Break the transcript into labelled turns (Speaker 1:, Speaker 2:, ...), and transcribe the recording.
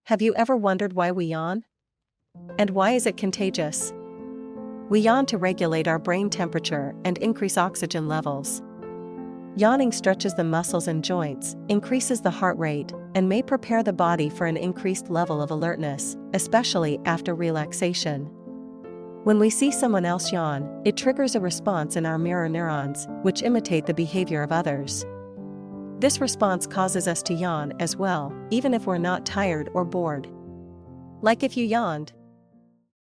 Speaker 1: Have you ever wondered why we yawn? And why is it contagious? We yawn to regulate our brain temperature and increase oxygen levels. Yawning stretches the muscles and joints, increases the heart rate, and may prepare the body for an increased level of alertness, especially after relaxation. When we see someone else yawn, it triggers a response in our mirror neurons, which imitate the behavior of others. This response causes us to yawn as well, even if we're not tired or bored. Like if you yawned,